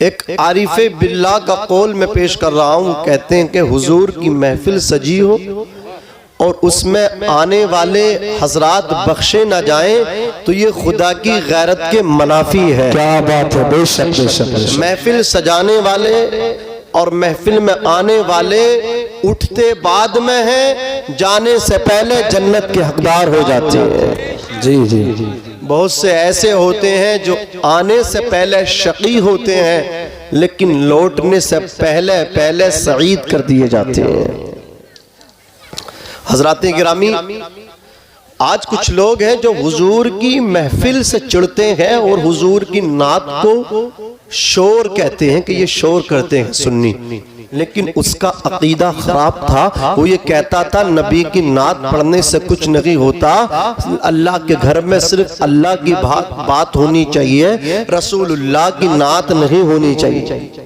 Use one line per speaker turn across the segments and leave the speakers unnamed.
ایک عارف باللہ کا قول میں پیش کر رہا ہوں، کہتے ہیں کہ حضور کی محفل سجی ہو اور اس میں آنے والے حضرات بخشے نہ جائیں تو یہ خدا کی غیرت کے منافی ہے۔
کیا بات ہے، بے شک بے شک بے شک۔
محفل سجانے والے اور محفل میں آنے والے اٹھتے بعد میں ہیں، جانے سے پہلے جنت کے حقدار ہو جاتے ہیں۔
جی جی جی،
بہت سے ایسے ہوتے ہیں جو آنے سے پہلے شقی ہوتے ہیں لیکن لوٹنے سے پہلے سعید کر دیے جاتے ہیں۔ حضرات گرامی، آج کچھ لوگ ہیں جو حضور کی محفل سے چڑھتے ہیں اور حضور کی نعت کو شور کہتے ہیں کہ یہ شور کرتے ہیں سنی، لیکن اس کا عقیدہ خراب تھا۔ وہ یہ کہتا تھا نبی کی نعت پڑھنے سے کچھ نہیں ہوتا، اللہ کے گھر میں صرف اللہ کی بات ہونی چاہیے، رسول اللہ کی نعت نہیں ہونی چاہیے۔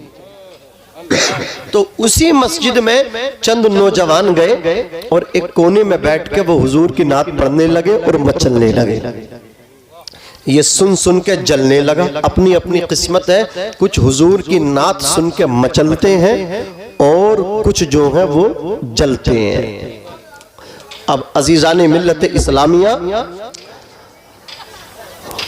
تو اسی مسجد میں چند نوجوان گئے اور ایک کونے میں بیٹھ کے وہ حضور کی نعت پڑھنے لگے اور مچلنے لگے۔ یہ سن کے جلنے لگا، اپنی اپنی قسمت ہے، کچھ حضور کی نعت سن کے مچلتے ہیں اور کچھ جو ہیں وہ جلتے ہیں۔ اب عزیزان ملت اسلامیہ،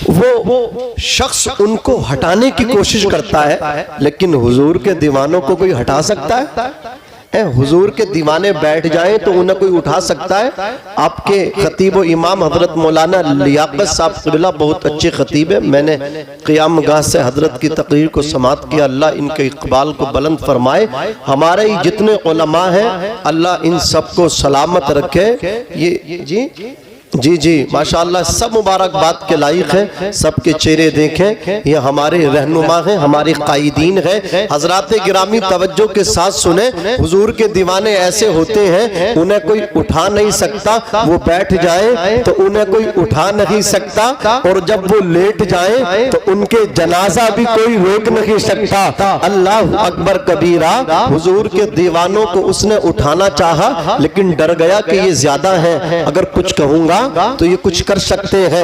وہ شخص ان کو ہٹانے کی کوشش کرتا ہے لیکن حضور کے دیوانوں کو کوئی ہٹا سکتا ہے؟ حضور کے دیوانے بیٹھ جائیں تو انہیں کوئی اٹھا سکتا ہے؟ آپ کے خطیب و امام حضرت مولانا لیاقت صاحب قبلہ بہت اچھے خطیب ہیں، میں نے قیام گاہ سے حضرت کی تقریر کو سماعت کیا، اللہ ان کے اقبال کو بلند فرمائے۔ ہمارے جتنے علماء ہیں اللہ ان سب کو سلامت رکھے۔ یہ جی جی ماشاءاللہ سب مبارک بات کے لائق ہیں، سب کے چہرے دیکھیں، یہ ہمارے رہنما ہیں، ہمارے قائدین ہیں۔ حضرات گرامی توجہ کے ساتھ سنیں، حضور کے دیوانے ایسے ہوتے ہیں انہیں کوئی اٹھا نہیں سکتا، وہ بیٹھ جائیں تو انہیں کوئی اٹھا نہیں سکتا، اور جب وہ لیٹ جائیں تو ان کے جنازہ بھی کوئی روک نہیں سکتا۔ اللہ اکبر کبیرہ، حضور کے دیوانوں کو اس نے اٹھانا چاہا لیکن ڈر گیا کہ یہ زیادہ ہیں، اگر کچھ کہوں گا تو یہ کچھ کر سکتے ہیں۔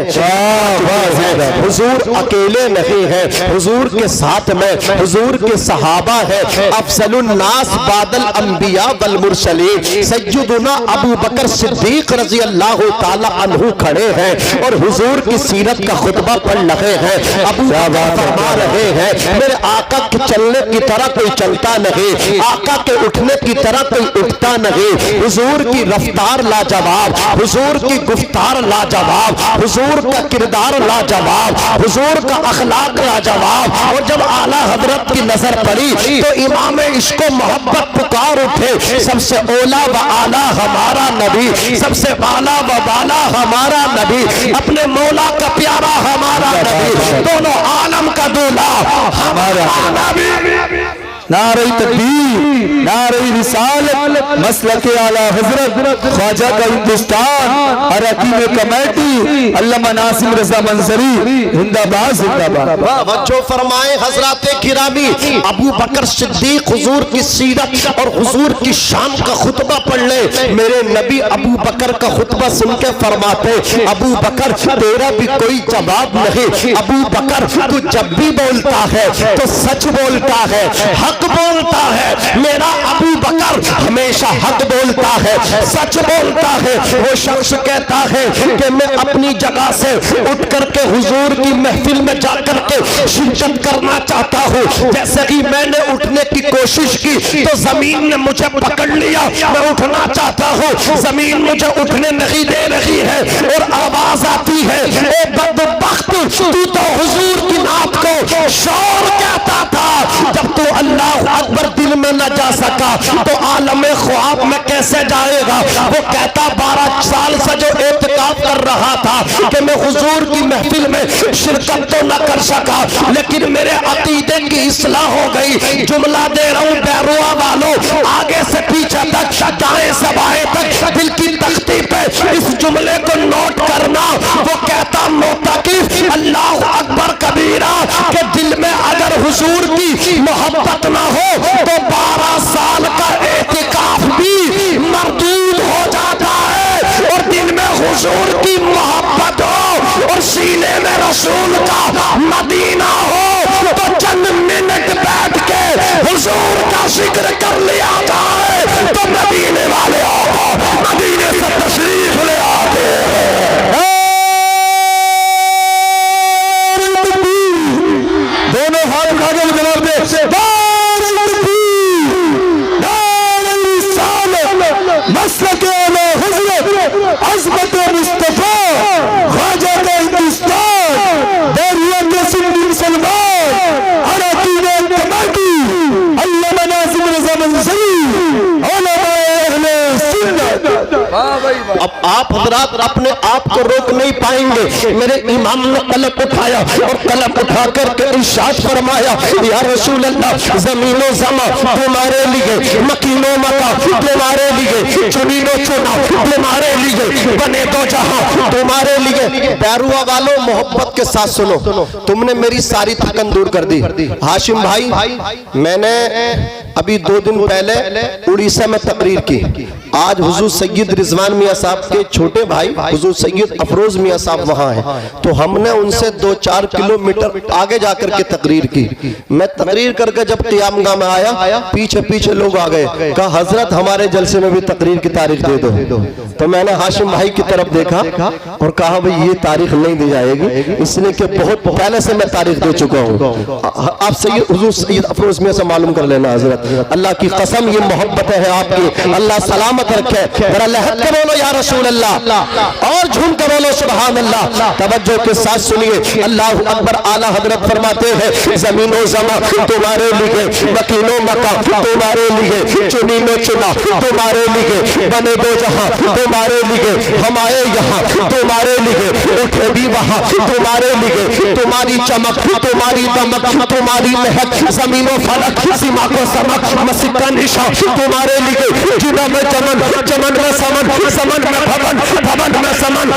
حضور اکیلے نہیں ہیں، حضور کے ساتھ میں حضور کے صحابہ ہیں۔ افضل الناس بعد الانبیاء والمرسلین سیدنا ابو بکر صدیق رضی اللہ تعالی عنہ کھڑے ہیں اور حضور کی سیرت کا خطبہ پڑھ رہے ہیں۔ ابو بکر فرما رہے ہیں میرے آقا کے چلنے کی طرح کوئی چلتا نہیں، آقا کے اٹھنے کی طرح کوئی اٹھتا نہیں، حضور کی رفتار لاجواب، حضور کی گفتار لاجواب، حضور کا کردار لاجواب، حضور کا اخلاق لاجواب۔ اور جب اعلیٰ حضرت کی نظر پڑی تو امام عشق و محبت پکار اٹھے، سب سے اولا و اعلیٰ ہمارا نبی، سب سے بالا و بالا ہمارا نبی، اپنے مولا کا پیارا ہمارا نبی، دونوں عالم کا دولا ہمارا نبی۔
نعرہ تکبیر، نعرہ رسالت، مسلک اعلیٰ حضرت خواجہ کا ہندوستان، اراکین کمیٹی علامہ ناصر رضا منظری، زندہ باد زندہ باد۔
توجہ فرمائیں حضرات گرامی، ابو بکر صدیق حضور کی سیرت اور حضور کی شان کا خطبہ پڑھ لے۔ میرے نبی ابو بکر کا خطبہ سن کے فرماتے ابو بکر تیرا بھی کوئی جواب نہیں، ابو بکر تو جب بھی بولتا ہے تو سچ بولتا ہے، حق بولتا ہے، میرا ابو بکر ہمیشہ حق بولتا ہے، سچ بولتا ہے۔ وہ شخص کہتا ہے کہ میں اپنی جگہ سے اٹھ کر کے حضور کی محفل میں جا کر کے شرکت کرنا چاہتا ہوں، جیسے ہی میں نے اٹھنے کی کوشش کی تو زمین نے مجھے پکڑ لیا، میں اٹھنا چاہتا ہوں، زمین مجھے اٹھنے نہیں دے رہی ہے، اور آواز آتی ہے اے بدبخت تو حضور کی نعت کو شور کہتا تھا، جب تو اللہ اکبر دل میں نہ جا سکا تو عالم خواب میں کیسے جائے گا؟ وہ کہتا 12 سال سے جو اعتکاف کر رہا تھا کہ میں حضور کی محفل میں شرکت تو نہ کر سکا لیکن میرے عقیدے کی اصلاح ہو گئی۔ جملہ دے رہا ہوں بیروا والوں، آگے سے پیچھے تک، دائیں سے بائیں تک، دل کی تختی پہ اس جملے کو نوٹ کرنا۔ وہ کہتا موتقف اللہ اکبر کبیرہ کہ دل میں اگر حضور کی محبت نہ ہو تو 12 سال کا اعتکاف بھی مردود ہو جاتا ہے، اور دل میں حضور کی محبت ہو اور سینے میں رسول کا مدینہ ہو تو چند منٹ
ذکر کر لیا جائے تو مدینے والے آقا مدینے سے تشریف لے آتے ہیں۔ دونوں ہاتھ اٹھا کے جناب دے مسلک اعلی حضرت عظمت مصطفیٰ خواجہ کا ہندوستان داریت سندھ سلمان اراکین کمیٹی علامہ ناظم رضا منصری علماء اہل سنت۔
اب آپ حضرات اپنے آپ کو روک نہیں پائیں گے۔ میرے امام نے قلم اٹھایا اور قلم اٹھا کر کے ارشاد فرمایا یا رسول اللہ زمین و زمان تمہارے لیے، مکین و مکا تمہارے لیے، چنین و چنا تمہارے لیے، بنے دو جہاں تمہارے لیے۔ بیروا والوں محبت کے ساتھ سنو، تم نے میری ساری تھکن دور کر دی۔ ہاشم بھائی میں نے ابھی 2 دن پہلے اڑیسہ میں تقریر کی، آج حضور سید رضوان میاں صاحب کے چھوٹے بھائی حضور سید افروز میاں صاحب وہاں ہیں، تو ہم نے ان سے 2-4 کلومیٹر آگے جا کر کے تقریر کی۔ میں تقریر کر کے جب قیام گاہ میں آیا، پیچھے پیچھے لوگ آ گئے، کہا حضرت ہمارے جلسے میں بھی تقریر کی تاریخ دے دو۔ تو میں نے ہاشم بھائی کی طرف دیکھا اور کہا بھئی یہ تاریخ نہیں دی جائے گی، اس لیے کہ بہت پہلے سے میں تاریخ دے چکا ہوں۔ آپ سید حضور سید افروز میاں سے معلوم کر لینا حضرت، اللہ کی قسم یہ محبت ہے آپ کی، اللہ سلامت رکھے۔ ذرا لہت کے بولو یا رسول اللہ، اور جھوم کے بولو سبحان اللہ۔ توجہ کے ساتھ سنیے، اللہ اکبر۔ اعلیٰ حضرت فرماتے ہیں زمین و زمان تمہارے لیے، مکین و مکا تمہارے لیے، چنین و چنا تمہارے لیے، بنے دو جہاں تمہارے لیے، ہم آئے یہاں تمہارے لیے، اٹھے بھی وہاں تمہارے لیے، تمہاری چمک تمہاری دمک تمہاری مہک، زمین و فلک سما کو سمک، مسجد کا نشان تمہارے لیے، جنہ میں چمن چمن میں سمن سمن میں بھون بھون میں سمن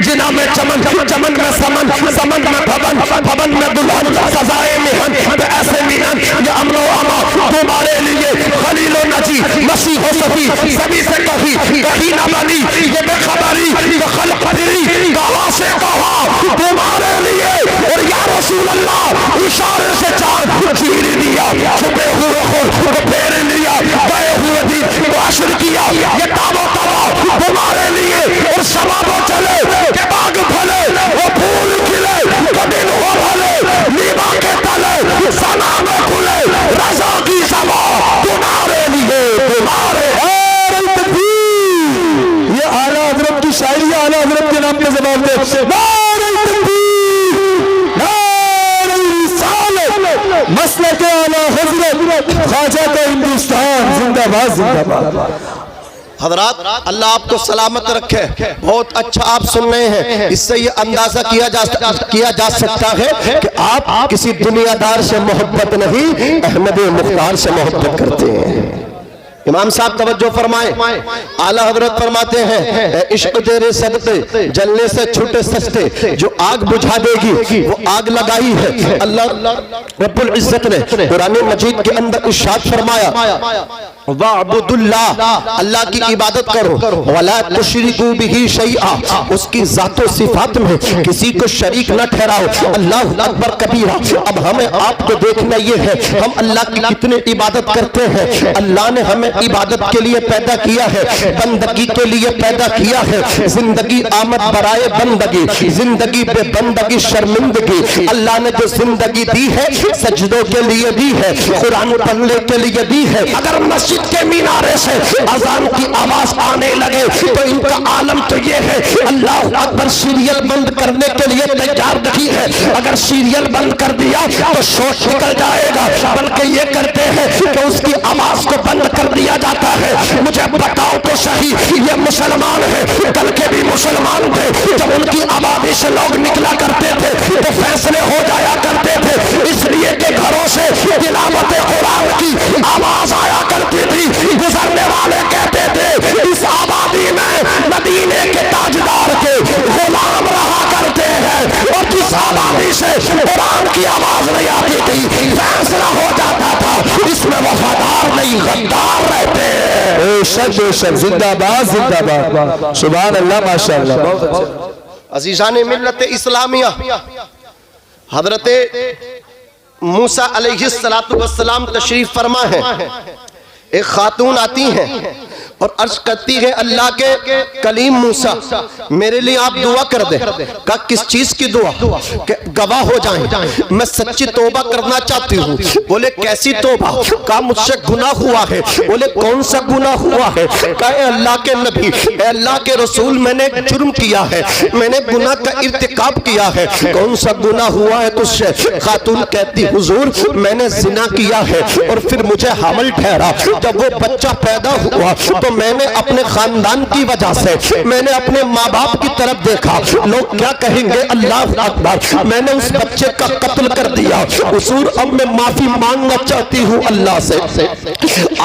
جنہ میں چمن چمن میں سمن سمن میں بھون بھون میں دلہن سزائے مہن ایسے مہن یہ امن و امان تمہارے لیے، خلیل و نجی مسیح و صفی سبھی سے کہیں نہ بنی یہ بے خبری یہ خلق پھری کہاں سے کہاں تمہارے لیے۔ اور یا رسول اللہ اشارے سے چاند چیر دیا، چھپے ہوئے خود کو پھیر لیا، گئے ہوئے دن کو عشر کیا، یہ تابو تابو تمہارے لیے۔ اور شباب و چلے کہ باغ پھلے وہ پھول کھلے تو دن ہو بھلے، لیبا کے تلے سنا میں کھلے، رضا کی سوا تمہارے لیے تمہارے۔ یہ اعلیٰ حضرت کی شاعری، اعلیٰ حضرت کے نام پہ جواب دے، نعرہ تکبیر نعرہ رسالت، مسلک اعلیٰ حضرت خواجہ کا ہندوستان زندہ باد زندہ باد۔ حضرات اللہ آپ کو سلامت رکھے، بہت اچھا آپ سن رہے ہیں، اس سے یہ اندازہ کیا جا سکتا ہے کہ آپ کسی دنیا دار سے محبت نہیں، احمد مختار سے محبت کرتے ہیں۔ امام صاحب توجہ فرمائیں، اعلیٰ حضرت فرماتے ہیں اے عشق تیرے صدقے جلنے سے چھوٹے سستے، جو آگ بجھا دے گی وہ آگ لگائی ہے۔ اللہ رب العزت نے قرآن مجید کے اندر ارشاد فرمایا وَاعْبُدُ اللَّهِ، اللہ کی عبادت کرو، وَلَا تُشْرِكُوا بِهِ شَيْئًا، اس کی ذات و صفات میں کسی کو شریک نہ ٹھہراؤ۔ اللہ اکبر کبیرہ۔ اب ہمیں آپ کو دیکھنا یہ ہے ہم اللہ کی کتنے عبادت کرتے ہیں۔ اللہ نے ہمیں عبادت کے لیے پیدا کیا ہے، بندگی کے لیے پیدا کیا ہے۔ زندگی آمد برائے بندگی، زندگی بے بندگی شرمندگی۔ اللہ نے جو زندگی دی ہے سجدوں کے لیے دی ہے، قرآن پڑھنے کے لیے دی ہے۔ اگر مسجد کے مینارے سے اذان کی آواز آنے لگے تو ان کا عالم تو یہ ہے اللہ اکبر سیریل بند کرنے کے لیے تیار نہیں ہے۔ اگر سیریل بند کر دیا تو شوش نکل جائے گا، بلکہ یہ کرتے ہیں کہ اس کی آواز کو بند کر دیا جاتا ہے۔ مجھے بتاؤ تو صحیح یہ مسلمان ہے، کل کے بھی مسلمان تھے، جب ان کی آبادی سے لوگ نکلا کرتے تھے تو فیصلے ہو جایا کرتے تھے، اس لیے کہ گھروں سے تلاوت قرآن کی آواز آیا کرتی تھی۔ گزرنے والے کہتے تھے اس آبادی میں مدینے کے تاجدار کے غلام رہا کرتے ہیں، اور جس آبادی سے قرآن کی آواز نہیں آتی تھی فیصلہ ہو جاتا تھا اس میں وفادار نہیں غدار رہتے ہیں۔
بے شک بے شک، زندہ باد زندہ باد، سبحان اللہ ماشاءاللہ۔ بہت اچھا
عزیزان ملت اسلامیہ، حضرت موسیٰ علیہ السلام تشریف فرما ہے، ایک خاتون آتی ہیں اور عرض کرتی ہے اللہ کے کلیم موسیٰ میرے لیے آپ دعا کر دیں۔ کہا کس چیز کی دعا؟ کہ گواہ ہو جائیں، میں سچی توبہ کرنا چاہتی ہوں۔ بولے کیسی توبہ؟ کہا مجھ سے گناہ ہوا ہے۔ بولے کون سا گناہ ہوا ہے؟ کہا اے اللہ کے نبی، اے اللہ کے رسول، میں نے ایک جرم کیا ہے، میں نے گناہ کا ارتکاب کیا ہے۔ کون سا گناہ ہوا ہے تجھ سے؟ خاتون کہتی حضور میں نے زنا کیا ہے اور پھر مجھے حمل ٹھہرا، جب وہ بچہ پیدا ہوا تو میں نے اپنے خاندان کی وجہ سے، میں نے اپنے ماں باپ کی طرف دیکھا، لوگ کیا کہیں گے اللہ اکبر، میں نے اس بچے کا قتل کر دیا۔ حضور اب میں معافی مانگنا چاہتی ہوں اللہ سے،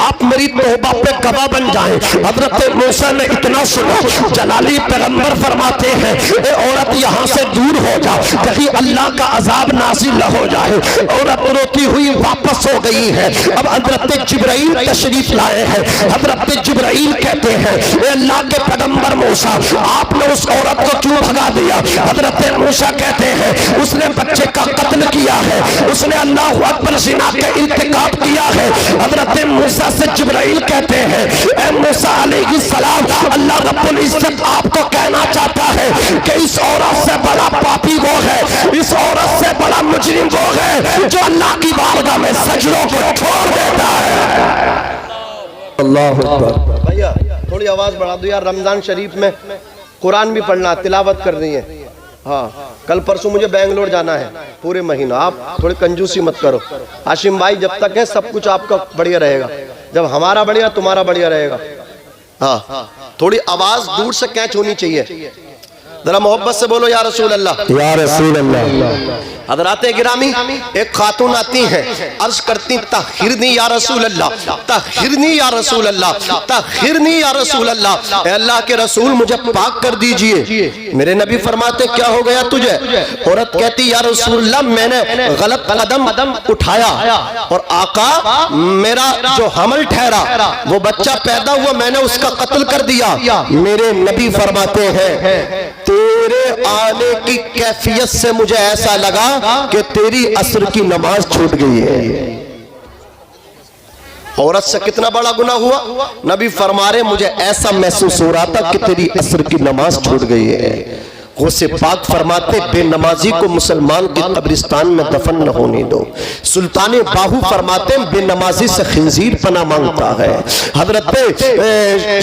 آپ میری توبہ پہ گواہ بن جائیں۔ حضرت موسیٰ نے اتنا سنا، جلالی پیغمبر فرماتے ہیں اے عورت یہاں سے دور ہو جا، کہیں اللہ کا عذاب نازل نہ ہو جائے۔ عورت روتی ہوئی واپس ہو گئی ہے۔ اب حضرت جبرائیل تشریف لائے ہیں۔ حضرت جبرائیل کہتے ہیں اے اللہ کے پیغمبر موسیٰ آپ نے اس عورت کو کیوں بھگا دیا؟ حضرت موسیٰ کہتے ہیں اس نے بچے کا قتل کیا ہے، اس نے اللہ اکبر زنا کا ارتکاب کیا ہے۔ حضرت موسیٰ سے جبرائیل کہتے ہیں اے موسیٰ علیہ السلام اللہ رب العزت آپ کو کہنا چاہتا ہے کہ اس عورت سے بڑا پاپی وہ ہے، اس عورت سے بڑا مجرم وہ ہے جو اللہ کی بارگاہ میں سجدوں کو چھوڑ دیتا ہے۔
اللہ اکبر۔
بھیا تھوڑی آواز بڑھا دو یار، رمضان شریف میں قرآن بھی پڑھنا، تلاوت کرنی ہے۔ ہاں کل پرسوں مجھے بینگلور جانا ہے پورے مہینہ، آپ تھوڑی کنجوسی مت کرو۔ ہاشم بھائی جب تک ہے سب کچھ آپ کا بڑھیا رہے گا، جب ہمارا بڑھیا تمہارا بڑھیا رہے گا۔ ہاں تھوڑی آواز دور سے کیچ ہونی چاہیے، ذرا محبت سے بولو یا رسول اللہ،
یا رسول اللہ۔
حضرات گرامی ایک خاتون آتی ہیں، عرض کرتی طہرنی یا رسول اللہ، طہرنی یا رسول اللہ، طہرنی یا رسول اللہ، اے اللہ کے رسول مجھے پاک کر دیجئے۔ میرے نبی فرماتے کیا ہو گیا تجھے؟ عورت کہتی یا رسول اللہ میں نے غلط قدم اٹھایا اور آقا میرا جو حمل ٹھہرا وہ بچہ پیدا ہوا، میں نے اس کا قتل کر دیا۔ میرے نبی فرماتے ہیں تیرے آنے کی کیفیت سے مجھے ایسا لگا کہ تیری عصر کی نماز چھوٹ گئی ہے۔ عورت سے کتنا بڑا گناہ ہوا؟ نبی فرما رہے مجھے ایسا محسوس ہو رہا تھا کہ تیری عصر کی نماز چھوٹ گئی ہے۔ غوث پاک فرماتے بے نمازی کو مسلمان کی قبرستان میں دفن نہ ہونے دو۔ سلطان باہو فرماتے بے نمازی سے خنزیر پناہ مانگتا ہے۔ حضرت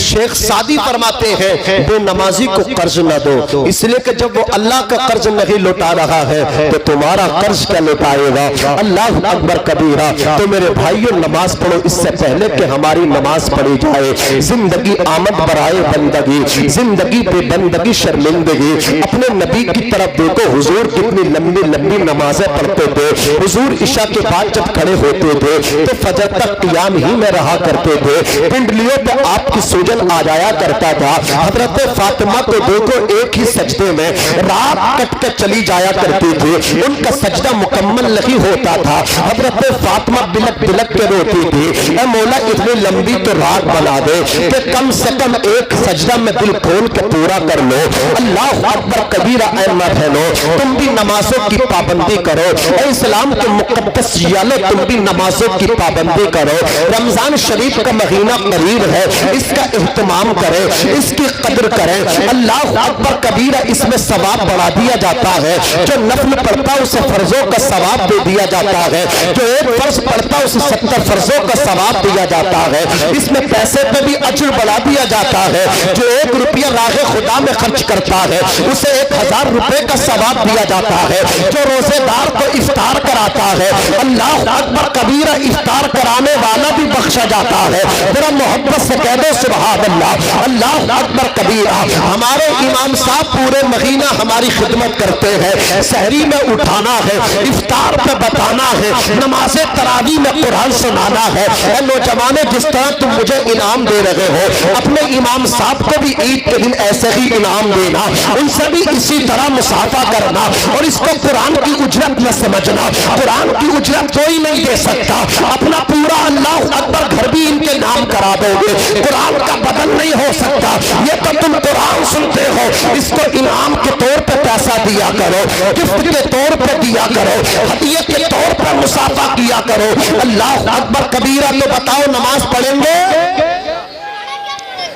شیخ سعدی فرماتے ہیں بے نمازی کو قرض نہ دو، اس لیے کہ جب وہ اللہ کا قرض نہیں لوٹا رہا ہے تو تمہارا قرض کیا لوٹائے گا؟ اللہ اکبر کبیرہ۔ تو میرے بھائیوں نماز پڑھو اس سے پہلے کہ ہماری نماز پڑھی جائے۔ زندگی آمد برائے بندگی، زندگی بے بندگی شرمندگی۔ اپنے نبی کی طرف دیکھو، حضور کتنی لمبی لمبی نمازیں پڑھتے تھے۔ حضور عشاء کے بعد جب کھڑے ہوتے تھے تو فجر تک قیام ہی میں رہا کرتے تھے۔ پنڈلیوں پہ آپ کی سوجن آ جایا کرتا تھا۔ حضرت فاطمہ کو دیکھو ایک ہی سجدے میں رات کٹ کے چلی جایا کرتی تھی، ان کا سجدہ مکمل نہیں ہوتا تھا۔ حضرت فاطمہ بلک بلک کے روتی تھی اے مولا اتنی لمبی تو رات بنا دے کہ کم سے کم ایک سجدہ میں دل کھول کے پورا کر لو۔ اللہ اکبر کبیرہ اے بہنو تم بھی نمازوں کی پابندی کرو، اے اسلام کے مقدس یالو تم بھی نمازوں کی پابندی کرو۔ رمضان شریف کا مہینہ قریب ہے، اس کا اہتمام کریں، اس کی قدر کریں۔ اللہ اکبر کبیرہ اس میں ثواب بڑھا دیا جاتا ہے، جو نفل پڑھتا اسے فرضوں کا ثواب دے دیا جاتا ہے، جو ایک فرض پڑھتا اسے 70 فرضوں کا ثواب دیا جاتا ہے۔ اس میں پیسے پہ بھی اجر بڑھا دیا جاتا ہے، جو 1 روپیہ راہ خدا میں خرچ کرتا ہے اسے 1000 روپے کا ثواب دیا جاتا ہے، جو روزے دار کو افطار کراتا ہے اللہ اکبر کبیرہ افطار کرانے والا بھی بخشا جاتا ہے۔ ذرا محبت سے کہہ دو سبحان اللہ، اللہ اکبر کبیرہ۔ ہمارے امام صاحب پورے مہینہ ہماری خدمت کرتے ہیں، سحری میں اٹھانا ہے، افطار پہ بتانا ہے، نماز تراویح میں قرآن سنانا ہے۔ اے نوجوانوں جس طرح تم مجھے انعام دے رہے ہو اپنے امام صاحب کو بھی عید کے دن ایسے ہی انعام دینا، ان سے بھی اسی طرح مصافحہ کرنا، اور اس کو قرآن کی اجرت نہ سمجھنا۔ قرآن کی اجرت کوئی نہیں دے سکتا، اپنا پورا اللہ اکبر گھر بھی ان کے نام کرا دو گے، قرآن کا بدل نہیں ہو سکتا۔ یہ تو تم قرآن سنتے ہو، اس کو انعام کے طور پہ پیسہ دیا کرو, گفٹ کے طور پر دیا کرو, ہدیے کے طور پر مصافحہ کیا کرو. اللہ اکبر کبیرہ. تو بتاؤ نماز پڑھیں گے؟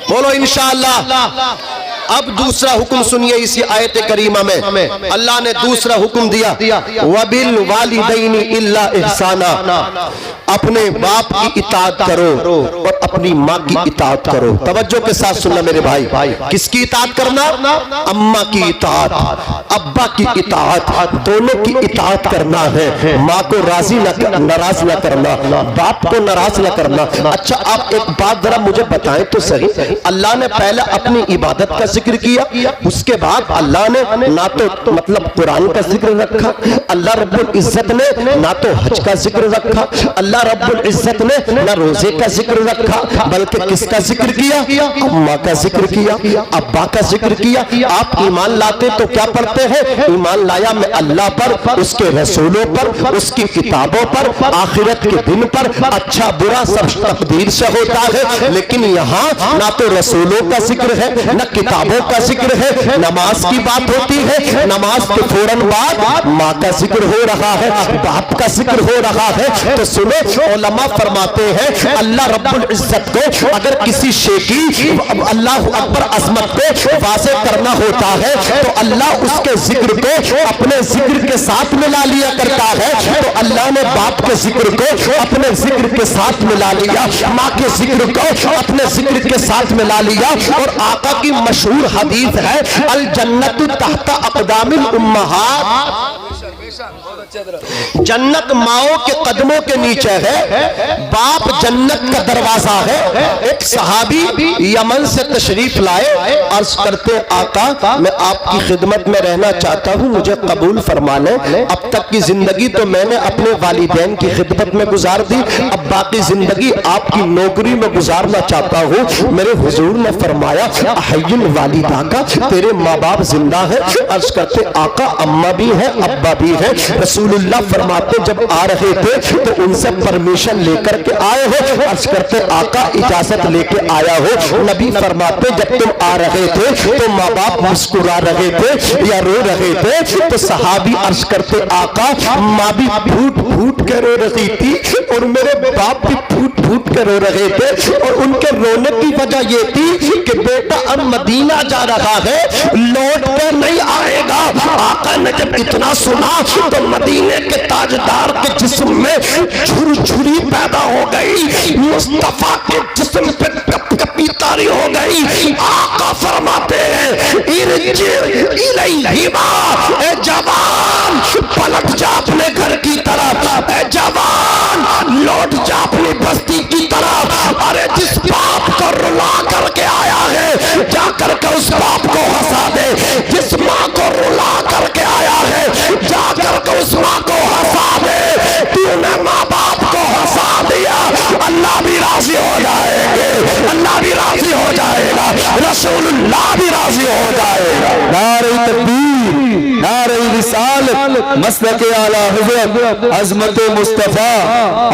بولو انشاءاللہ. اب دوسرا حکم سنیے اسی آیت کریمہ میں. اللہ نے دوسرا حکم دیا, وَبِالْوَالِدَيْنِ إِلَّا إِحْسَانًا, اپنے باپ کی اطاعت کرو اور اپنی ماں کی اطاعت کرو. توجہ کے ساتھ سننا میرے بھائی. کس کی اطاعت کرنا؟ اماں کی اطاعت, ابا کی اطاعت, دونوں کی اطاعت کرنا ہے. ماں کو راضی ناراض نہ کرنا, باپ کو ناراض نہ کرنا. اچھا آپ ایک بات ذرا مجھے بتائیں تو صحیح, اللہ نے پہلے اپنی عبادت کا ذکر کیا, اس کے بعد اللہ نے نہ تو مطلب قرآن کا ذکر رکھا, اللہ رب العزت نے نہ تو حج کا ذکر رکھا, اللہ رب العزت نے نہ روزے کا ذکر رکھا, بلکہ کس کا ذکر کیا؟ اماں کا ذکر کیا, ابا کا ذکر کیا. آپ ایمان لاتے تو کیا پڑھتے ہیں؟ ایمان لایا میں اللہ پر, اس کے رسولوں پر, اس کی کتابوں پر, آخرت کے دن پر. اچھا برا سب تقدیر سے ہوتا ہے, لیکن یہاں نہ تو رسولوں کا ذکر ہے نہ کتابوں کا ذکر ہے. نماز کی بات ہوتی ہے, نماز کے فوراً بعد ماں کا ذکر ہو رہا ہے, باپ کا ذکر ہو رہا ہے. تو سنو, علماء فرماتے ہیں اللہ رب العزت کو اگر کسی شے کی اللہ اکبر عظمت کو واضح کرنا ہوتا ہے تو اللہ اس کے ذکر کو اپنے ذکر کے ساتھ ملا لیا کرتا ہے. تو اللہ نے باپ کے ذکر کو اپنے ذکر کے ساتھ ملا لیا, ماں کے ذکر کو اپنے ذکر کے ساتھ ملا لیا. اور آقا کی مشہور حدیث ہے, الجنت تحت اقدام الامہات, جنت ماؤں کے قدموں کے نیچے ہے, باپ جنت کا دروازہ ہے. ایک صحابی یمن سے تشریف لائے, عرض کرتے آقا میں آپ کی خدمت میں رہنا چاہتا ہوں, مجھے قبول فرما لیں. اب تک کی زندگی تو میں نے اپنے والدین کی خدمت میں گزار دی, اب باقی زندگی آپ کی نوکری میں گزارنا چاہتا ہوں. میرے حضور نے فرمایا احی الوالدہ کا, تیرے ماں باپ زندہ ہے؟ عرض کرتے آقا اماں بھی ہے ابا بھی ہے. رسول اللہ فرماتے جب آ رہے تھے تو ان سے پرمیشن لے کر کے آئے ہو؟ عرض کرتے آقا اجازت لے کے آیا ہو. نبی فرماتے جب تم آ رہے تھے تو ماں باپ مسکرا رہے تھے یا رو رہے تھے؟ تو صحابی عرض کرتے آقا ماں بھی پھوٹ پھوٹ کے رو رہی تھی اور میرے باپ بھی پھوٹ پھوٹ کے رو رہے تھے, اور ان کے رونے کی وجہ یہ تھی کہ بیٹا اب مدینہ جا رہا ہے, لوٹ کر نہیں آئے گا. آقا نے جب اتنا سنا تو مدینے کے تاجدار کے جسم میں جھر جھری پیدا ہو گئی, مصطفیٰ کے جسم پہ کپ کپی طاری ہو گئی. آقا فرماتے ہیں ارجع الیہما, اے جوان پلٹ جا اپنے گھر کی طرف, اے جوان لوٹ جا اپنی بستی کی طرف. ارے جس باپ کو رلا کر کے آیا ہے جا کر کے اس باپ کو ہنسا دے, جس ماں کو رلا کر کے آیا ہے جا کر کے اس ماں کو ہنسا دے. تو نے ماں باپ کو ہنسا دیا, اللہ بھی راضی ہو جائے گے, اللہ بھی راضی ہو جائے گا, رسول اللہ بھی راضی ہو جائے گا.
نعرہ تکبیر, نعرہ رسالت, مسلک اعلی حضرت, عظمت مصطفیٰ,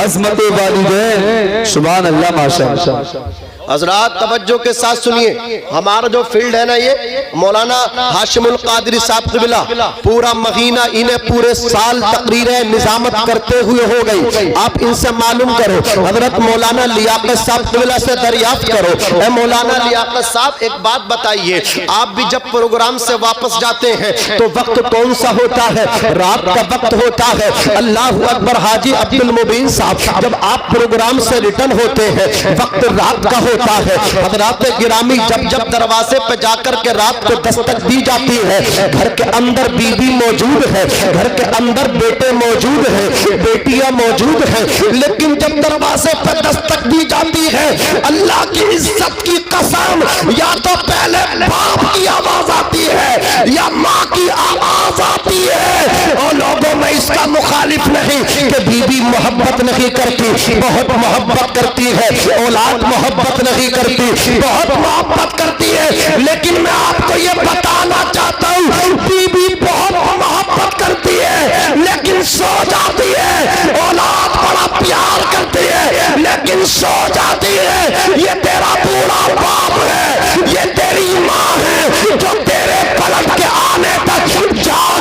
عظمت والدین. سبحان اللہ, ماشاءاللہ.
حضرات توجہ کے ساتھ سنیے, ہمارا جو فیلڈ ہے نا یہ مولانا ہاشم القادری صاحب قبلہ پورا مہینہ انہیں پورے سال تقریریں نظامت کرتے ہوئے ہو گئی. آپ ان سے معلوم کرو, حضرت مولانا لیاقت صاحب قبلہ سے دریافت کرو. اے مولانا لیاقت صاحب ایک بات بتائیے, آپ بھی جب پروگرام سے واپس جاتے ہیں تو وقت کون سا ہوتا ہے؟ رات کا وقت ہوتا ہے. اللہ اکبر. حاجی عبد المبین صاحب جب آپ پروگرام سے ریٹرن ہوتے ہیں وقت رات کا ہوتا ہے. حضرات گرامی جب جب دروازے پہ جا کر کے رات کو دستک دی جاتی ہے, گھر کے اندر بیوی موجود ہے, گھر کے اندر بیٹے موجود ہیں, بیٹیاں موجود ہیں, لیکن جب دروازے پہ دستک دی جاتی ہے اللہ کی عزت کی قسم یا تو پہلے باپ کی آواز آتی ہے یا ماں کی آواز آتی ہے. اور لوگوں میں اس کا مخالف نہیں کہ بیوی محبت نہیں کرتی, بہت محبت کرتی ہے, اولاد محبت نہیں کرتی, بہت محبت کرتی ہے, لیکن میں آپ کو یہ بتانا چاہتا ہوں بیوی بہت محبت کرتی ہے لیکن سو جاتی ہے, اولاد بڑا پیار کرتی ہے لیکن سو جاتی ہے. یہ تیرا بوڑھا باپ ہے, یہ تیری ماں ہے جو تیرے پلٹ کے آنے تک جاگ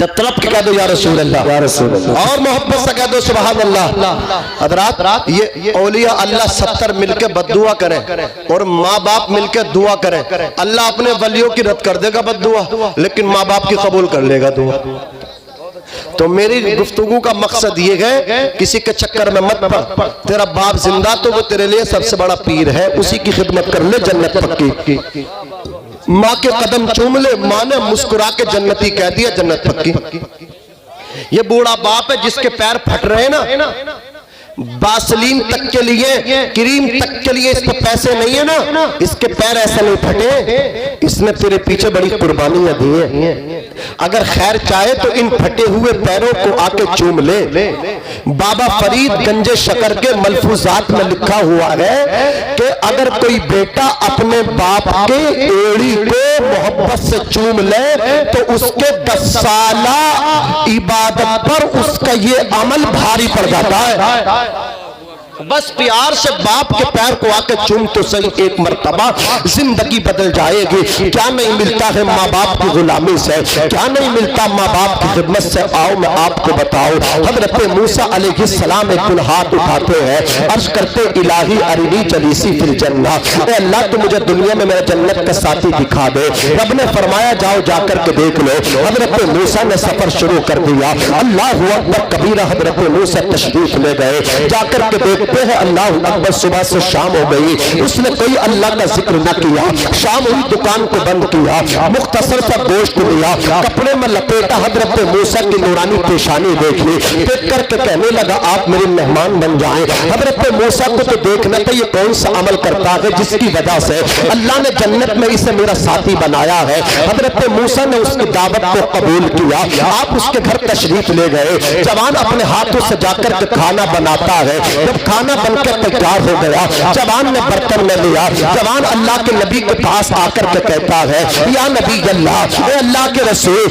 جب طلب کے کہہ دو یا رسول اللہ،
یا رسول اللہ،
اور محبت سے کہہ دو سبحان اللہ۔ حضرات یہ اولیاء اللہ 70 مل کے بددعا کریں اور ماں باپ مل کے دعا کریں، اللہ اپنے ولیوں کی رد کر دے گا بددعا، لیکن ماں باپ کی قبول کر لے گا دعا۔ تو میری گفتگو کا مقصد یہ ہے کسی کے چکر میں مت پڑ، تیرا باپ زندہ تو وہ تیرے لیے سب سے بڑا پیر ہے، اسی کی خدمت کر لے، جنت پکی۔ ماں کے قدم چوم لے، ماں نے مسکرا کے جنتی کہہ دیا، جنت پکی۔ یہ بوڑھا باپ ہے جس کے پیر پھٹ رہے ہیں نا، باسلین تک کے لیے، کریم تک کے لیے اس پہ پیسے نہیں ہیں نا، اس کے پیر ایسے نہیں پھٹے، اس نے تیرے پیچھے بڑی قربانیاں دی ہیں۔ اگر خیر چاہے تو ان پھٹے ہوئے پیروں کو آ کے چوم لے۔ بابا فرید گنج شکر کے ملفوظات میں لکھا ہوا ہے کہ اگر کوئی بیٹا اپنے باپ کے ایڑی کو محبت سے چوم لے تو اس کے 10 سالہ عبادت پر اس کا یہ عمل بھاری پڑ جاتا ہے۔ بس پیار سے باپ کے پیر کو آ کے چوم تو صحیح ایک مرتبہ، زندگی بدل جائے گی۔ کیا نہیں ملتا ہے ماں باپ کی غلامی سے، کیا نہیں ملتا ماں باپ کی خدمت سے؟ آؤ میں آپ کو بتاؤں، حضرت موسیٰ علیہ السلام ایک دن ہاتھ اٹھاتے ہیں، عرض کرتے الہی ارنی جلیسی فی الجنہ، اے اللہ تو مجھے دنیا میں میرا جنت کا ساتھی دکھا دے۔ رب نے فرمایا جاؤ جا کر کے دیکھ لو۔ حضرت موسیٰ نے سفر شروع کر دیا، اللہ اکبر کبیرہ، حضرت موسیٰ تشریف لے گئے، جا کر کے دیکھتے ہیں اللہ اکبر صبح سے شام ہو گئی، اس نے کوئی اللہ کا ذکر نہ کیا، شام ہوئی دکان کو بند کیا، مختصر سا گوشت لیا، کپڑے میں لپیٹا، حضرت موسیٰ کی نورانی پیشانی دیکھ لی، دیکھ کر کے کہنے لگا آپ میرے مہمان بن جائیں۔ حضرت موسیٰ کو تو دیکھنا تھا یہ کون سا عمل کرتا ہے جس کی وجہ سے اللہ نے جنت میں اسے میرا ساتھی بنایا ہے۔ حضرت موسیٰ نے اس کی دعوت کو قبول کیا، آپ اس کے گھر تشریف لے گئے، جوان اپنے ہاتھوں سے جا کر کے کھانا بناتا ہے، جب کھانا بن کے تیار ہو گیا، جوان نے برتن میں لیا، جوان اللہ کے نبی کے پاس آ کر کے کہتا ہے یا نبی اللہ، اے اللہ کے رسول،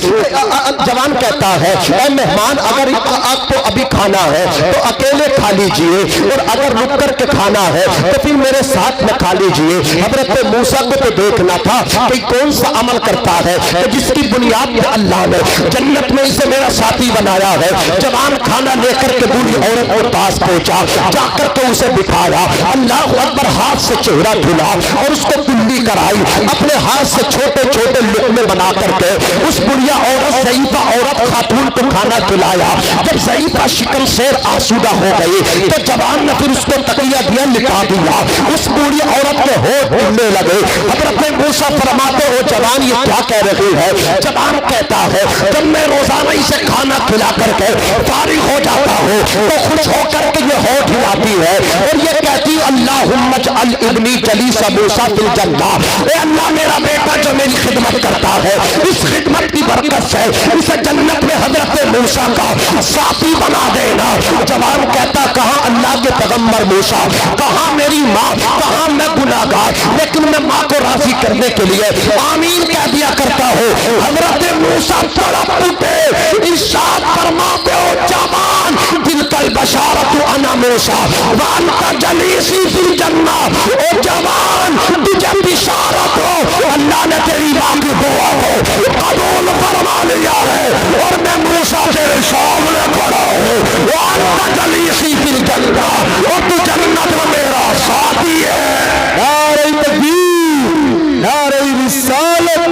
جوان کہتا ہے اے مہمان اگر آپ کو ابھی کھانا ہے تو اکیلے کھا لیجئے، اور اگر رک کر کے کھانا ہے تو پھر میرے ساتھ میں کھا لیجئے۔ حضرت موسیٰ کو تو دیکھنا تھا کہ کون سا عمل کرتا ہے کہ جس کی بنیاد میں اللہ نے جنت میں اسے میرا ساتھی بنایا ہے۔ جوان کھانا لے کر کے بوڑھی عورت کے پاس پہنچا، جا کر کے اسے بٹھایا، اللہ اکبر ہاتھ سے چہرہ دھلا اور اس کو کلی کرائی، اپنے ہاتھ سے چھوٹے چھوٹے لقمے بنا کر کے اس بڑھیا عورت ضعیفہ عورت خاتون کو کھانا کھلایا۔ جب ضعیفہ شکم سیر آسودہ ہو گئی تو جوان نے پھر اس کو تکیہ دیا، لٹا دیا، اس بوڑھی عورت کے ہونٹ پھولنے لگے۔ حضرت موسیٰ فرماتے ہو جوان یہ کیا کہہ رہی ہے؟ جوان کہتا ہے جب میں روزانہ اسے کھانا کھلا کر کے فارغ ہو جاتا ہوں تو خوش ہو کر کے یہ ہونٹ ہلاتی ہے اور یہ کہتی اللہم اجعل ابنی جلیس موسیٰ فی الجنہ، اے اللہ میرا بیٹا جو میری خدمت کرتا ہے اس خدمت کی برکت سے اسے جنت میں حضرت موسیٰ کا ساتھی بنا دینا۔ جوان کہتا کہاں اللہ کے پیغمبر موسیٰ، کہاں میری ماں، کہاں میں گناہگار، لیکن میں ماں کو راضی کرنے کے لیے آمین کہہ دیا کرتا ہوں۔ حضرت موسیٰ تڑپ اٹھے، ارشاد فرماتے ہو جوان تلک البشارۃ انا موسیٰ وانت جلیسی فی الجنہ، او جوان تجھے بشارت ہو اللہ نے تیری ماں کی دعا کو قبول فرما لیا ہے اور میں موسیٰ تیرے سامنے کھڑا ہوں، وانت جلیسی فی الجنہ، اور تو جنت میں میرا ساتھی ہے۔
نعرہ تکبیر، نعرہ رسالت،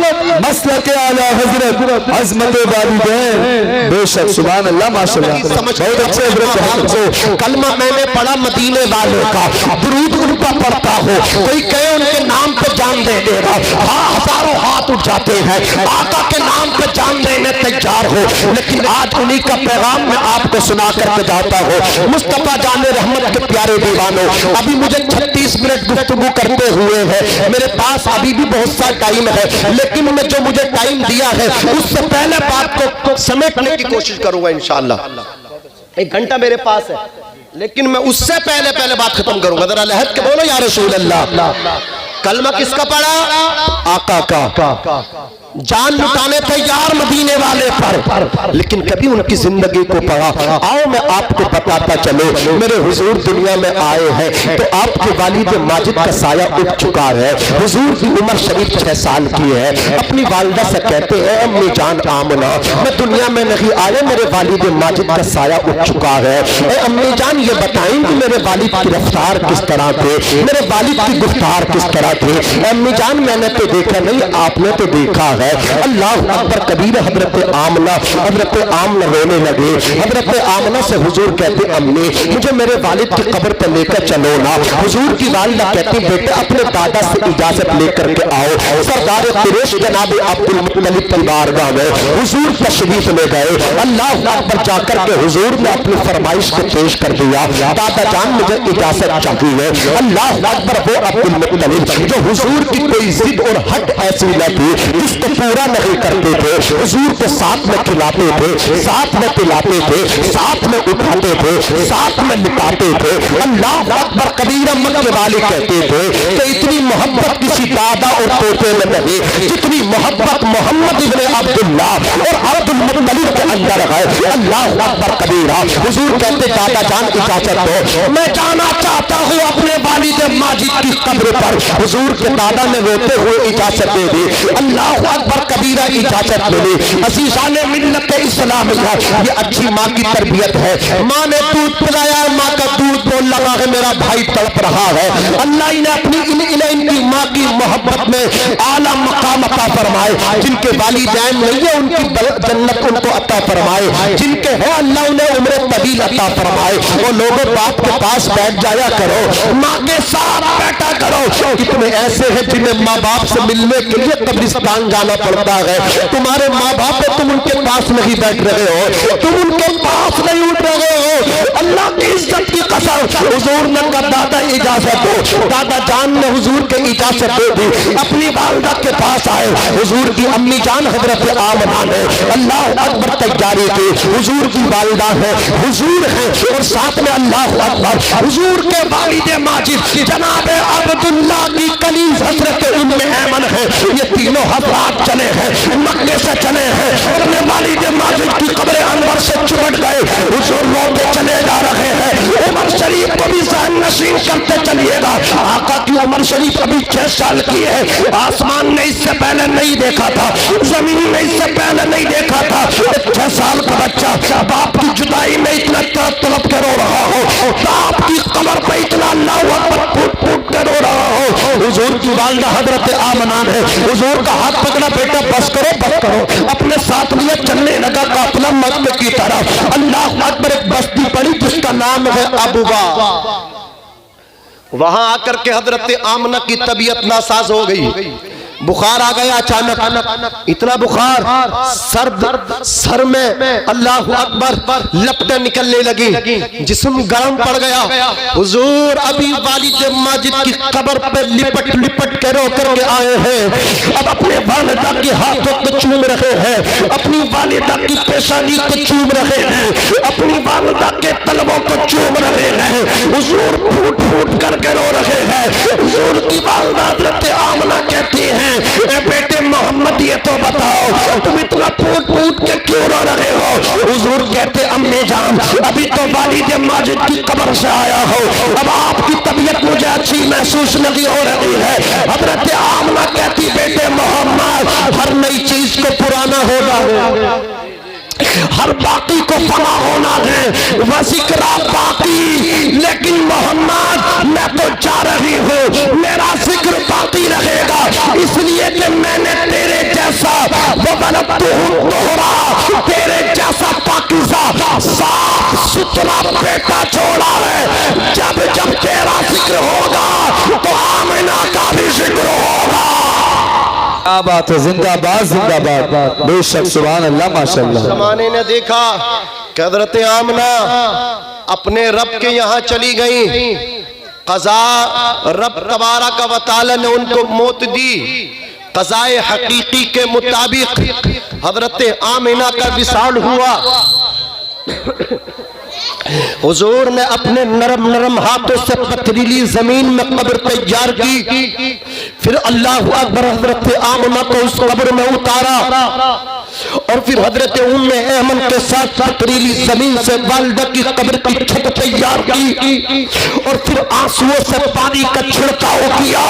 مسلک اعلیٰ حضرت، عظمت والدین، بے شک سبحان اللہ ماشاءاللہ، بہت اچھے حضرت۔
کلمہ میں نے پڑھا مدینے والے کا، درود ان پر پڑھتا ہو، کوئی کہے ان کے نام پہ جان دے دے گا، ہزاروں ہاتھ اٹھ جاتے ہیں، آقا کے نام پہ جان دینے تیار ہو، لیکن آج انہی کا پیغام میں آپ کو سنا کر کے جاتا ہوں۔ مصطفیٰ جان رحمت کے پیارے دیوانوں، ابھی مجھے 36 منٹ گفتگو کرتے ہوئے ہیں، میرے پاس ابھی بھی بہت سا ٹائم ہے، لیکن میں جو مجھے ٹائم دیا ہے اس سے پہلے بات کو سمیٹنے کی کوشش کروں گا انشاءاللہ۔ 1 گھنٹہ میرے پاس ہے لیکن میں اس سے پہلے بات ختم کروں گا۔ ذرا لہت کے بولو یا رسول اللہ۔ کلمہ کس کا پڑھا؟ آقا کا۔ جان لٹانے تیار مدینے والے پر، لیکن کبھی ان کی زندگی کو پڑھا۔ آؤ میں آپ کو بتاتا چلو، میرے حضور دنیا میں آئے ہیں تو آپ کے والد ماجد کا سایہ اٹھ چکا ہے۔ حضور کی عمر شریف 6 سال کی ہے۔ اپنی والدہ سے کہتے ہیں امی جان آمنہ میں دنیا میں نہیں آیا، میرے والد ماجد کا سایہ اٹھ چکا ہے۔ اے امی جان یہ بتائیں کہ میرے والد کی رفتار کس طرح تھے، میرے والد کی گفتار کس طرح تھی؟ اے امی جان میں نے تو دیکھا نہیں، آپ نے تو دیکھا ہے۔ اللہ اکبر کبیر۔ حضرت آمنہ رونے لگے۔ حضرت آمنہ سے حضور کہتے امی مجھے میرے والد کی قبر پر لے کر چلو نا۔ حضور کی والدہ کہتی بیٹے اپنے دادا سے اجازت لے کر کے آؤ۔ سردار قریش جناب عبد المطلب کی بارگاہ میں حضور تشریف لے گئے۔ اللہ اکبر جا کر کے حضور نے اپنی فرمائش کو پیش کر دیا، دادا جان مجھے اجازت چاہیے۔ اللہ اکبر وہ عبد المطلب جو حضور کی کوئی ضد اور حد ایسی نہ تھی جس کو پورا نہیں کرتے تھے، حضور کو ساتھ میں کھلاتے تھے، ساتھ میں پلاتے تھے، ساتھ میں اٹھاتے تھے، ساتھ میں لٹاتے تھے۔ اللہ اکبر کبیرہ مکے والے کہتے تھے کہ اتنی محبت کسی دادا اور پوتے میں نہیں جتنی محبت محمد ابن عبداللہ اور عبد المطلب کے اندر ہے۔ اللہ اکبر کبیرہ۔ حضور کہتے دادا جان اجازت دو، میں جانا چاہتا ہوں اپنے والد ماجد کی قبر پر۔ حضور کے دادا نے روتے ہوئے اجازت دے دی۔ اللہ اکبر کبیرہ اجازت ملی۔ عزیزان ملت اسلامیہ یہ اچھی ماں کی تربیت ہے۔ ماں نے دودھ پلایا، ماں کا دودھ بول لگا ہے میرا بھائی تڑپ رہا ہے۔ اللہ نے اپنی ان کی ماں کی محبت میں اعلیٰ مقام عطا فرمائے۔ جن کے والدین نہیں ہیں ان کی جنت ان کو عطا فرمائے، جن کے ہیں اللہ انہیں عمر طویل عطا فرمائے۔ وہ لوگوں باپ کے پاس بیٹھ جایا کرو، ماں کے ساتھ بیٹھا کرو۔ کتنے ایسے ہیں جنہیں ماں باپ سے ملنے کے لیے قبرستان جانا پڑتا ہے۔ تمہارے ماں باپ ہے، تم ان کے پاس نہیں بیٹھ رہے ہو، تم ان کے پاس نہیں اٹھ رہے ہو۔ اللہ کی عزت کی قسم حضور نے کہا دادا اجازت دو۔ دادا جان نے حضور کے اجازت دے دی، اپنی والدہ کے پاس آئے۔ حضور کی امی جان حضرت آمنہ نے اللہ اکبر تیاری کی۔ حضور کی والدہ ہے، حضور ہے، اور ساتھ میں اللہ اکبر حضور کے والد ماجد جناب عبداللہ کی کنیز حضرت ام ایمن ہے۔ یہ تینوں حضرات چلے ہیں، مکے سے چلے ہیں، اپنے والد ماجد کی قبر انور سے چمٹ گئے۔ حضور روتے چلے جا رہے ہیں۔ عمر شریف کو بھی ذہن نشین کرتے چلیے گا۔ آقا کی عمر شریف ابھی 6 سال کی ہے۔ آسمان نے اس سے پہلے نہیں دیکھا تھا، زمین نے اس سے پہلے نہیں دیکھا تھا۔ 6 سال کا بچہ باپ کی جدائی میں اتنا تڑپ کے رو رہا ہو، باپ کی قبر پہ اتنا اللہ اکبر پھوٹ پھوٹ کے رو رہا ہو۔ حضور کی والدہ حضرت آمنہ نے حضور کا ہاتھ پکڑا، بیٹا بس کرو بس کرو، اپنے ساتھ لیے چلنے لگا قافلہ مکہ کی طرف۔ اللہ اکبر ایک بستی پڑی جس کا نام ہے ابوا۔ وہاں آ کر کے حضرت آمنہ کی طبیعت ناساز ہو گئی، بخار آ گیا اچانک، اتنا بخار سر میں اللہ اکبر لپٹیں نکلنے لگی، جسم گرم پڑ گیا۔ حضور ابھی والد ماجد کی قبر پہ لپٹ لپٹ کے رو کر کے آئے ہیں۔ اب اپنے والدہ کے ہاتھوں کو چوم رہے ہیں، اپنی والدہ کی پیشانی کو چوم رہے ہیں، اپنی والدہ کے تلووں کو چوم رہے ہیں۔ حضور پھوٹ پھوٹ کر کے رو رہے ہیں۔ حضور کی والدہ حضرت آمنہ کہتی ہیں اے بیٹے محمد یہ تو بتاؤ تم اتنا پھوٹ پھوٹ کے کیوں رو رہے ہو؟ حضور کہتے امی جان ابھی تو والد ماجد کی قبر سے آیا ہو، اب آپ کی طبیعت مجھے اچھی محسوس نہیں ہو رہی ہے۔ حضرت آمنہ کہتی بیٹے محمد ہر نئی چیز کو پرانا ہونا ہے، ہر باقی کو فنا ہونا ہے، وذکر باقی، لیکن محمد میں تو جا رہی ہوں، میرا ذکر باقی رہے گا، اس لیے کہ میں نے تیرے جیسا وَوَلَدْتُهُ طُهْرًا تیرے جیسا پاکیزہ صاف ستھرا بیٹا چھوڑا ہے۔ جب جب تیرا ذکر ہوگا تو آمنہ کا بھی ذکر ہوگا۔
کیا بات ہے، زندہ باد زندہ باد، بے شک سبحان اللہ ماشاءاللہ۔
زمانے نے دیکھا کہ حضرت آمنہ اپنے رب کے یہاں چلی گئیں، قضاء رب تبارک و تعالی نے ان کو موت دی۔ قضاء حقیقی کے مطابق حضرت آمنہ کا وصال ہوا۔ حضور نے اپنے نرم نرم ہاتھوں سے پتھریلی زمین میں قبر تیار کی، پھر اللہ اکبر حضرت آمنہ کو اس قبر میں اتارا اور پھر حضرت ام ایمن کے ساتھ پتریلی زمین سے والدہ کی قبر کی چھت تیار کی اور پھر آنسوؤں سے پانی کا چھڑکاؤ کیا۔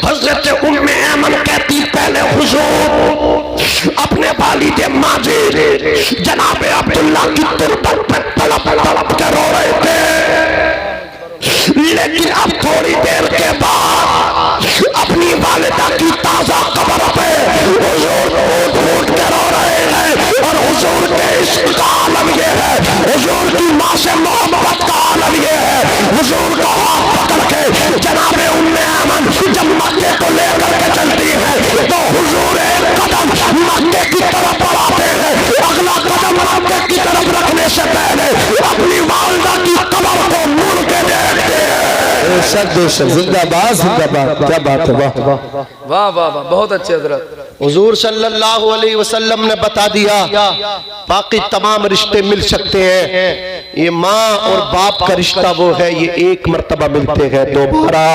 حضرت ام ایمن کہتی پہلے حضور اپنے والد ماجد جناب عبداللہ کی تربت پہ تڑپ تڑپ کے رو رہے تھے، لیکن اب تھوڑی دیر کے بعد اپنی والدہ کی تازہ قبر پہ حضور اٹھ اٹھ کے رو رہے ہیں، اور حضور کے عشق کا عالم یہ ہے، حضور کی ماں سے محبت کا عالم یہ ہے۔ حضور کو ہاتھ پکڑ کے جناب ام ایمن جب مکے کو لے کر کے چلتی ہے تو حضور ایک قدم مکے کی طرف بڑھاتے ہیں، اگلا قدم مکے کی طرف رکھنے سے پہلے اپنی والدہ کی قبر کو مڑ کے دیکھتے ہیں۔
بے شک بے شک، زندہ باد زندہ باد، کیا بات ہے، واہ
واہ واہ واہ، بہت اچھے حضرت۔
حضور صلی اللہ علیہ وسلم نے بتا دیا باقی تمام رشتے مل سکتے ہیں، یہ ماں اور باپ کا رشتہ وہ ہے، یہ ایک مرتبہ ملتے ہیں، دوبارہ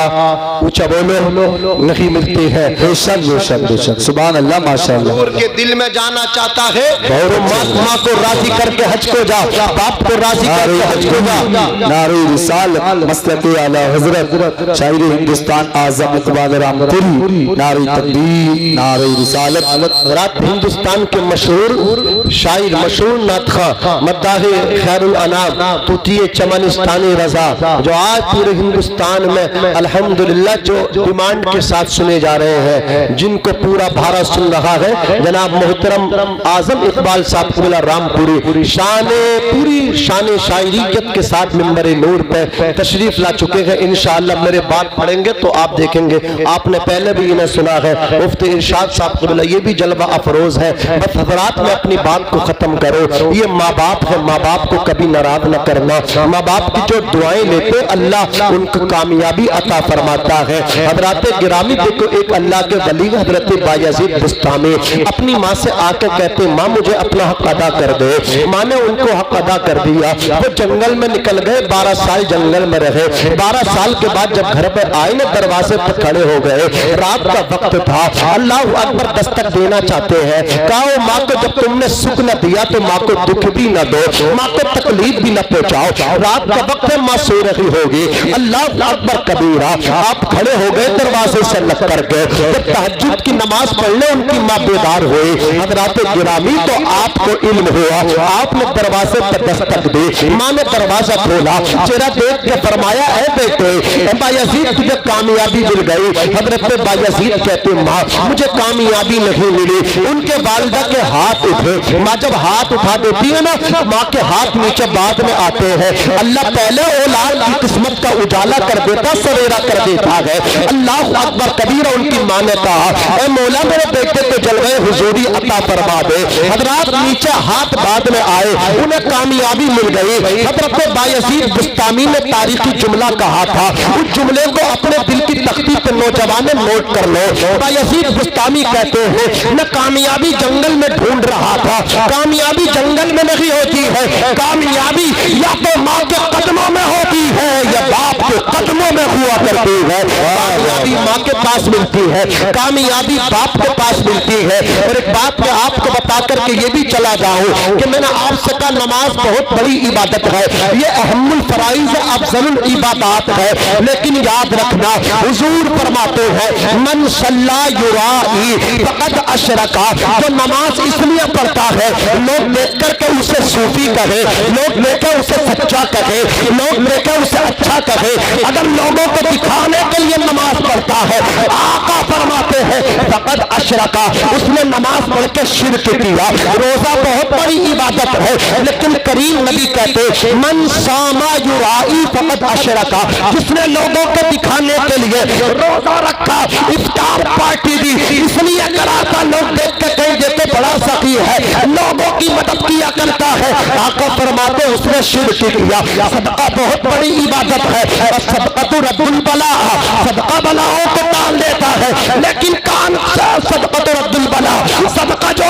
اونچا بولو نہیں ملتے ہیں۔
بے شک بے شک بے شک، سبحان اللہ، ماشاءاللہ۔
حضور کے دل میں جانا چاہتا ہے تو ماں کو راضی کر کے حج کو جا، باپ کو راضی کر کے حج کو جا۔
نعرہ رسالت مسلک اعلی حضرت شاعر ہندوستان اعظم اقبال رامپوری، نعرہ تکبیر، نعرہ رسالت۔
رات ہندوستان کے مشہور شاعر، مشہور نعت خواں، مداح خیر الانام، طوطی چمنستانی رضا، جو آج پورے ہندوستان میں الحمدللہ جو ڈیمانڈ کے ساتھ سنے جا رہے ہیں، جن کو پورا بھارت سن رہا ہے، جناب محترم اعظم اقبال صاحب قبلہ رامپوری پوری شان شاعریت کے ساتھ منبر نور پہ تشریف لا چکے ہیں۔ انشاءاللہ میرے بات پڑھیں گے تو آپ دیکھیں گے، آپ نے پہلے بھی انہیں سنا ہے، مفتی ارشاد صاحب قبلہ، یہ بھی جلوہ افروز ہے۔ بس حضرات میں اپنی بات کو ختم کرو، یہ ماں باپ ہے، ماں باپ کو کبھی ناراض نہ کرنا، ماں باپ کی جو دعائیں لیتے اللہ ان کو کامیابی عطا فرماتا ہے۔ حضرات گرامی دیکھو، ایک اللہ کے ولی حضرت بایزید بستامی اپنی ماں سے آ کے کہتے ماں مجھے اپنا حق ادا کر دے، ماں نے ان کو حق ادا کر دیا، وہ جنگل میں نکل گئے، 12 سال جنگل میں رہے، 12 سال کے بعد جب گھر پہ آئے نا دروازے پہ کھڑے ہو گئے، رات کا وقت تھا، اللہ اکبر دستک دینا چاہتے ہیں، کہو ماں کو جب تم نے سکھ نہ دیا تو ماں کو دکھ بھی نہ دو، ماں کو تکلیف بھی نہ پہنچاؤ، رات کا وقت ہے ماں سو رہی ہوگی، اللہ اکبر کبیرہ، آپ کھڑے ہو گئے دروازے سے لگ کر کے، جب تہجد کی نماز پڑھنے ان کی ماں بیدار ہوئی، حضرات گرامی تو آپ کو علم ہوا، آپ نے دروازے پر دستک دی، ماں نے دروازہ کھولا، چہرہ دیکھ کے فرمایا اے بیٹے بایزید تجھے کامیابی مل گئی، حضرت بایزید کہتے ماں مجھے کامیابی نہیں ملی، ان کے والدہ کے ہاتھ اٹھے، ماں جب ہاتھ اٹھا دیتی ہے نا ماں کے ہاتھ نیچے بعد میں آتے ہیں، اللہ پہلے اولاد کی قسمت کا اجالا کر دیتا، سویرا کر دیتا ہے، اللہ اکبر کبیرہ، ان کی ماں نے کہا اے مولا میرے بیٹے تو جل گئے، حضوری عطا فرما دے، حضرات نیچے ہاتھ بعد میں آئے، انہیں کامیابی مل گئی، حضرت بایزید بستامی نے تاریخی جملہ کہا تھا، اس جملے کو اپنے دل کی تختی پہ نوجوانے نوٹ کر لو، بایزید بستامی کہتے ہیں میں کامیابی جنگل میں ڈھونڈ رہا تھا، کامیابی جنگل میں نہیں ہوتی ہے، کامیابی یا تو ماں کے قدموں میں ہوتی ہے یا باپ کے قدموں میں ہوا کرتی ہے، کامیابی ماں کے پاس ملتی ہے، کامیابی باپ کے پاس ملتی ہے۔ اور ایک بات میں آپ کو بتا کر کے یہ بھی چلا جاؤں کہ میں نے آپ سے کہا نماز بہت بڑی عبادت ہے، یہ اہم الفرائض افضل العبادات ہے، لیکن یاد رکھنا حضور فرماتے ہیں من صلی یرائی فقد اشرکا، جو نماز اس لیے پڑھتا ہے لوگ دیکھ کر کے اسے صوفی کہے، لوگ دیکھ کر اسے سچا کہے، لوگ دیکھ کر اسے اچھا کہے، اگر لوگوں کو دکھانے کے لیے نماز پڑھتا ہے آقا فرماتے ہیں فقد اشرکا، اس نے نماز پڑھ کے شرک کیا۔ روزہ بہت بڑی عبادت ہے لیکن کریم نبی کہتے من ساما یرائی فقد اشرکا، جس نے لوگوں کو دکھانے کے لیے روزہ رکھا، افطار پارٹی دی، اس لیے کرا تھا لوگ دیکھ کے کہیں دیتے بڑا سخی ہے، لوگوں کی مدد کیا کرتا ہے، آقا فرماتے اس نے شرک کیا۔ صدقہ بہت بڑی عبادت ہے، صدقہ تو رد البلا، صدقہ بلاؤں کو ٹال دیتا ہے، لیکن کان صدقہ تو رد البلا، صدقہ جو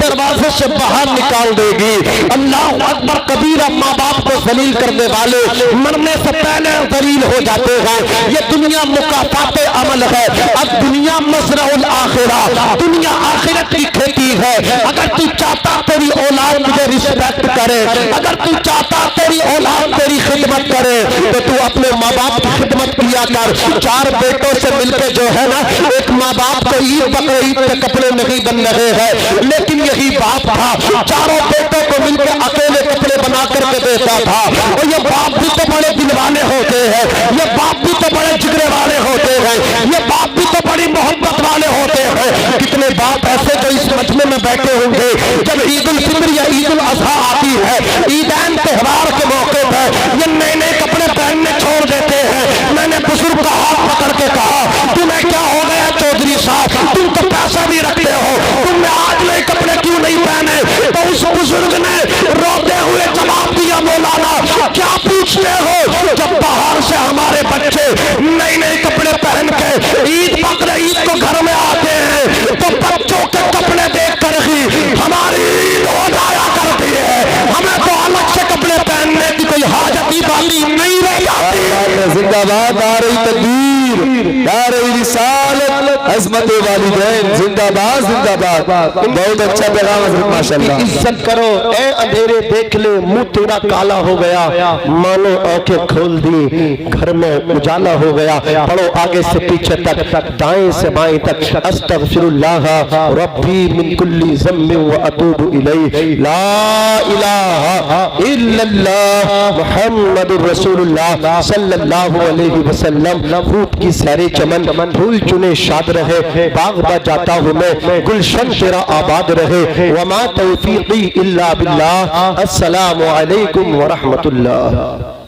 دروازے سے باہر نکال دے گی. اللہ اکبر کبیرہ. ماں باپ کو ذلیل کرنے والے مرنے سے پہلے ذلیل ہو جاتے ہیں. یہ دنیا مکافات عمل ہے. اب دنیا مزرع الآخرہ, دنیا آخرت کی کھیتی ہے. اگر تو چاہتا تیری اولاد مجھے رسپیکٹ کرے, اگر تو چاہتا تیری اولاد تیری خدمت کرے, تو تو اپنے ماں باپ کی خدمت کیا کر. 4 بیٹوں سے مل کے جو ہے نا, ایک ماں باپ کو عید بقرعید کے کپڑے نہیں بن رہے ہیں, لیکن یہی باپ تھا 4 بیٹوں کو مل کے اکیلے کپڑے بنا کر کے دیتا تھا. اور یہ باپ بھی تو بڑے دل والے ہوتے ہیں, یہ باپ بھی تو بڑے جگرے والے ہوتے ہیں, یہ باپ بھی تو بڑی محبت والے ہوتے ہیں. کتنے باپ ایسے جو اس مجمع میں بیٹھے ہوں گے, جب عید الفطر یا عید الاضحیٰ آتی ہے, عیدین تہوار کے موقع پر یہ نئے نئے کپڑے پہننے چھوڑ دیتے ہیں. میں نے بزرگ کا ہاتھ پکڑ کے کہا, تمہیں کیا ہو گیا چودھری صاحب, تم تو پیسہ بھی رکھتے ہو, تم نے آج نئے کپڑے کیوں نہیں پہنے؟ تو اس بزرگ نے روتے ہوئے جواب دیا, مولانا کیا پوچھتے ہو, جب باہر سے ہمارے بچے نئے نئے کپڑے پہن کے عید بقرعید کو گھر میں آتے ہیں, تو بچوں کے کپڑے دیکھ کر ہی ہماری عید ہو جایا کرتی ہے. ہمیں تو الگ سے کپڑے پہننے کی کوئی حاجت ہی باقی نہیں رہ جاتی.
زندہ باد نعرہ تکبیر, نعرہ رسالت, عظمت والدین زندہ باد زندہ باد. بہت اچھا پیغام حضرت ماشاءاللہ.
عزت کرو, اے اندھیرے دیکھ لے منہ تیرا کالا ہو گیا, ماں نے آنکھیں کھول دی گھر میں اجالا ہو گیا. پڑھو آگے سے پیچھے تک, دائیں سے بائیں تک, استغفر اللہ ربی من کل ذنب واتوب الیہ, لا الہ الا اللہ محمد رسول اللہ صلی اللہ علیہ وسلم. خوب کی سارے چمن پھول چنے شاد رہے, باغ با جاتا ہوں میں گلشن تیرا آباد رہے. وما توفیقی الا باللہ. السلام علیکم ورحمت اللہ.